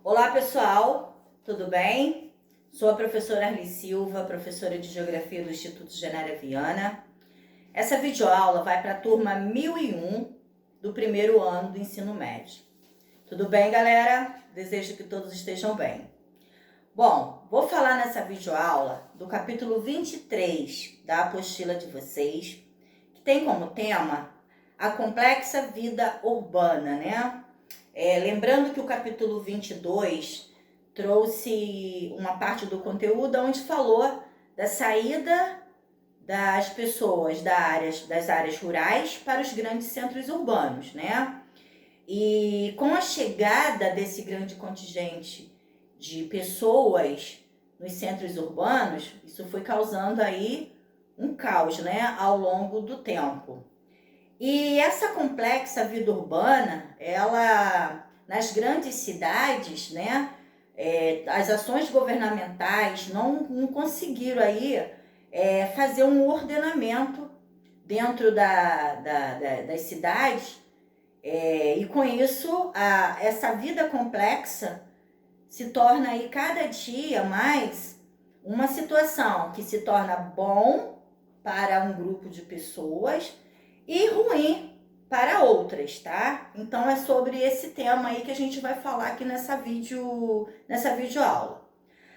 Olá pessoal, tudo bem? Sou a professora Arli Silva, professora de Geografia do Instituto Genária Viana. Essa videoaula vai para a turma 1001 do primeiro ano do ensino médio. Tudo bem, galera? Desejo que todos estejam bem. Bom, vou falar nessa videoaula do capítulo 23 da apostila de vocês, que tem como tema a complexa vida urbana, né? Lembrando que o capítulo 22 trouxe uma parte do conteúdo onde falou da saída das pessoas das áreas rurais para os grandes centros urbanos, né? E com a chegada desse grande contingente de pessoas nos centros urbanos, isso foi causando aí um caos, né, ao longo do tempo. E essa complexa vida urbana, ela, nas grandes cidades, né, as ações governamentais não conseguiram aí fazer um ordenamento dentro das cidades, e com isso essa vida complexa se torna aí cada dia mais uma situação que se torna bom para um grupo de pessoas e ruim para outras, tá? Então é sobre esse tema aí que a gente vai falar aqui nessa videoaula.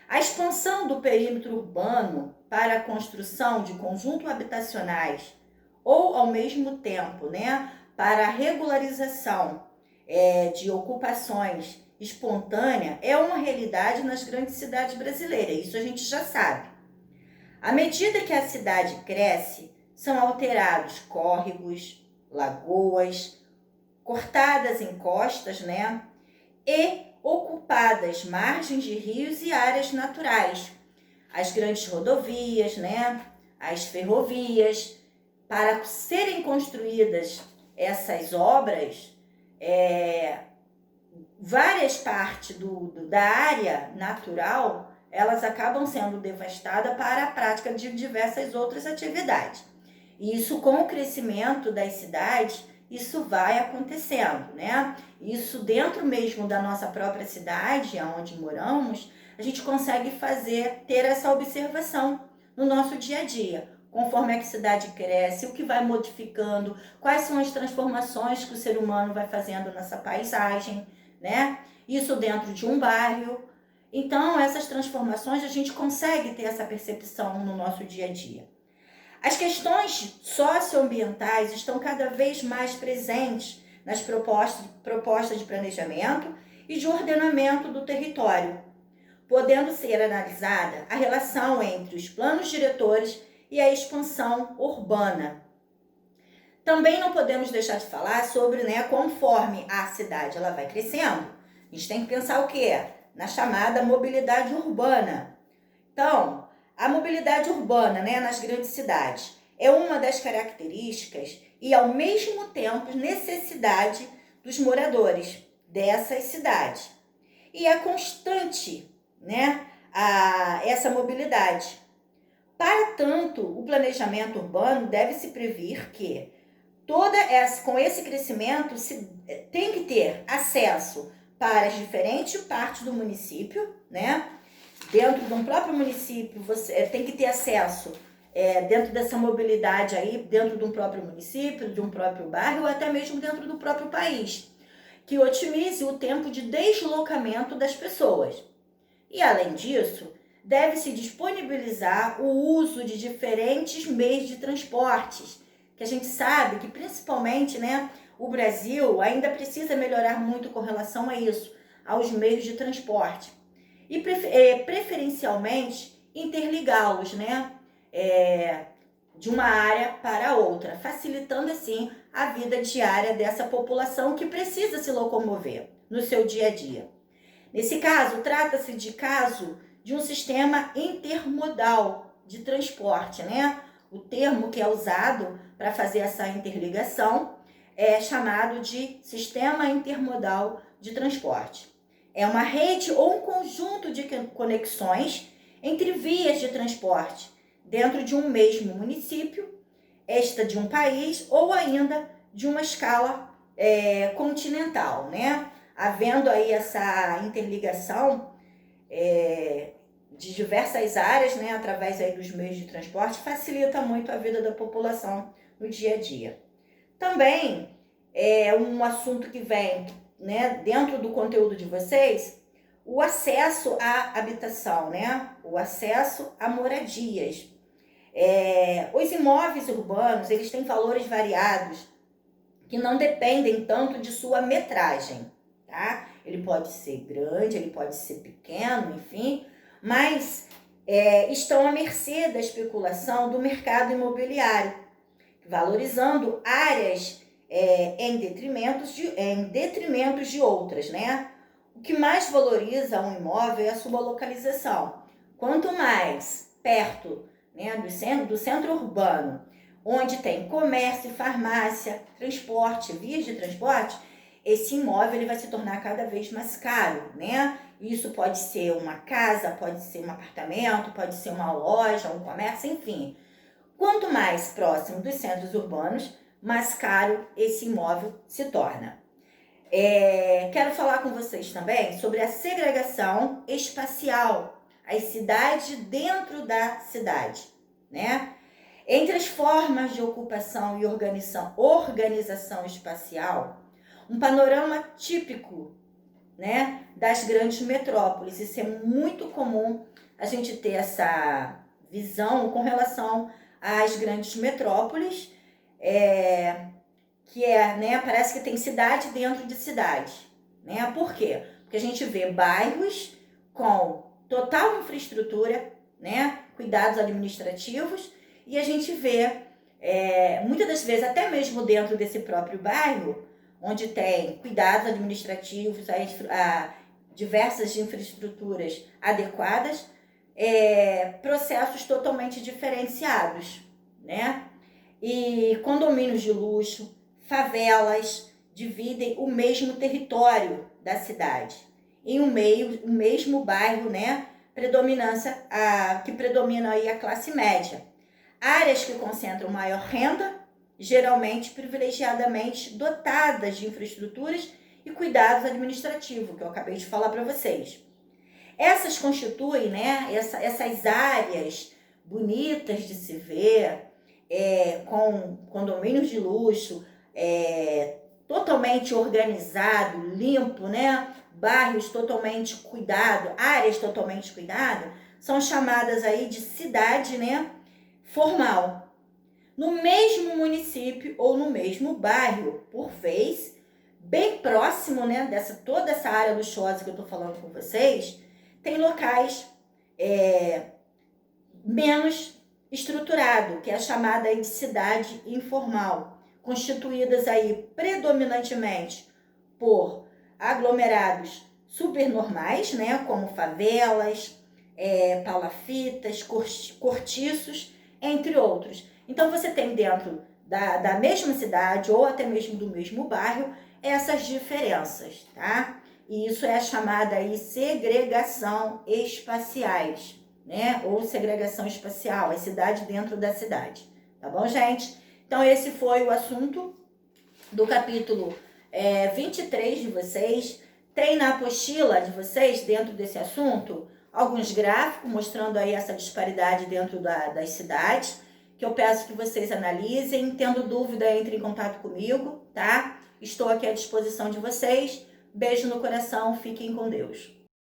A expansão do perímetro urbano para a construção de conjuntos habitacionais ou ao mesmo tempo, né, para a regularização de ocupações espontânea é uma realidade nas grandes cidades brasileiras, isso a gente já sabe. À medida que a cidade cresce, são alterados córregos, lagoas, cortadas encostas, né? E ocupadas margens de rios e áreas naturais. As grandes rodovias, né? As ferrovias. Para serem construídas essas obras, várias partes da área natural, elas acabam sendo devastadas para a prática de diversas outras atividades. E isso, com o crescimento das cidades, isso vai acontecendo, né? Isso dentro mesmo da nossa própria cidade, onde moramos, a gente consegue ter essa observação no nosso dia a dia. Conforme a cidade cresce, o que vai modificando, quais são as transformações que o ser humano vai fazendo nessa paisagem, né? Isso dentro de um bairro. Então, essas transformações a gente consegue ter essa percepção no nosso dia a dia. As questões socioambientais estão cada vez mais presentes nas propostas de planejamento e de ordenamento do território, podendo ser analisada a relação entre os planos diretores e a expansão urbana. Também não podemos deixar de falar sobre, né, conforme a cidade ela vai crescendo, a gente tem que pensar o quê? Na chamada mobilidade urbana. Então, a mobilidade urbana, né, nas grandes cidades é uma das características e, ao mesmo tempo, necessidade dos moradores dessas cidades. E é constante, né, essa mobilidade. Para tanto, o planejamento urbano deve-se prever que com esse crescimento tem que ter acesso para as diferentes partes do município, né? Dentro de um próprio município, você tem que ter acesso dentro dessa mobilidade aí, dentro de um próprio município, de um próprio bairro, ou até mesmo dentro do próprio país, que otimize o tempo de deslocamento das pessoas. E, além disso, deve-se disponibilizar o uso de diferentes meios de transportes, que a gente sabe que, principalmente, né, o Brasil ainda precisa melhorar muito com relação a isso, aos meios de transporte. E preferencialmente interligá-los, né, de uma área para outra, facilitando assim a vida diária dessa população que precisa se locomover no seu dia a dia. Nesse caso, trata-se de um sistema intermodal de transporte, né? O termo que é usado para fazer essa interligação é chamado de sistema intermodal de transporte. É uma rede ou um conjunto de conexões entre vias de transporte dentro de um mesmo município, esta de um país ou ainda de uma escala continental, né? havendo aí essa interligação de diversas áreas, né, através aí dos meios de transporte, facilita muito a vida da população no dia a dia. Também é um assunto que vem, né, dentro do conteúdo de vocês, o acesso à habitação, né, o acesso a moradias. Os imóveis urbanos, eles têm valores variados que não dependem tanto de sua metragem, tá? Ele pode ser grande, ele pode ser pequeno, enfim, mas estão à mercê da especulação do mercado imobiliário, valorizando áreas em detrimento de outras, né? O que mais valoriza um imóvel é a sua localização. Quanto mais perto, né, do centro urbano, onde tem comércio, farmácia, transporte, vias de transporte, esse imóvel ele vai se tornar cada vez mais caro, né? Isso pode ser uma casa, pode ser um apartamento, pode ser uma loja, um comércio, enfim. Quanto mais próximo dos centros urbanos, mais caro esse imóvel se torna. Quero falar com vocês também sobre a segregação espacial, as cidades dentro da cidade, né? Entre as formas de ocupação e organização espacial, um panorama típico, né, das grandes metrópoles. Isso é muito comum a gente ter essa visão com relação às grandes metrópoles, né, parece que tem cidade dentro de cidade, né? Por quê? Porque a gente vê bairros com total infraestrutura, né, cuidados administrativos, e a gente vê, muitas das vezes, até mesmo dentro desse próprio bairro, onde tem cuidados administrativos, diversas infraestruturas adequadas, processos totalmente diferenciados, né? E condomínios de luxo, favelas dividem o mesmo território da cidade, em o mesmo bairro, né? Que predomina aí a classe média. Áreas que concentram maior renda, geralmente privilegiadamente dotadas de infraestruturas e cuidados administrativos, que eu acabei de falar para vocês. Essas constituem, né, essas áreas bonitas de se ver, com condomínios de luxo, totalmente organizado, limpo, né? Bairros totalmente cuidado, áreas totalmente cuidado, são chamadas aí de cidade, né, formal. No mesmo município ou no mesmo bairro, por vez, bem próximo, né, toda essa área luxuosa que eu estou falando com vocês, tem locais menos estruturado, que é a chamada aí de cidade informal, constituídas aí predominantemente por aglomerados supernormais, né, como favelas, palafitas, cortiços, entre outros. Então você tem dentro da mesma cidade ou até mesmo do mesmo bairro essas diferenças, tá? E isso é chamada aí segregação espaciais, né? Ou segregação espacial, a cidade dentro da cidade. Tá bom, gente? Então esse foi o assunto do capítulo 23 de vocês. Tem na apostila de vocês, dentro desse assunto, alguns gráficos mostrando aí essa disparidade dentro das cidades, que eu peço que vocês analisem. Tendo dúvida, entre em contato comigo, tá? Estou aqui à disposição de vocês. Beijo no coração, fiquem com Deus.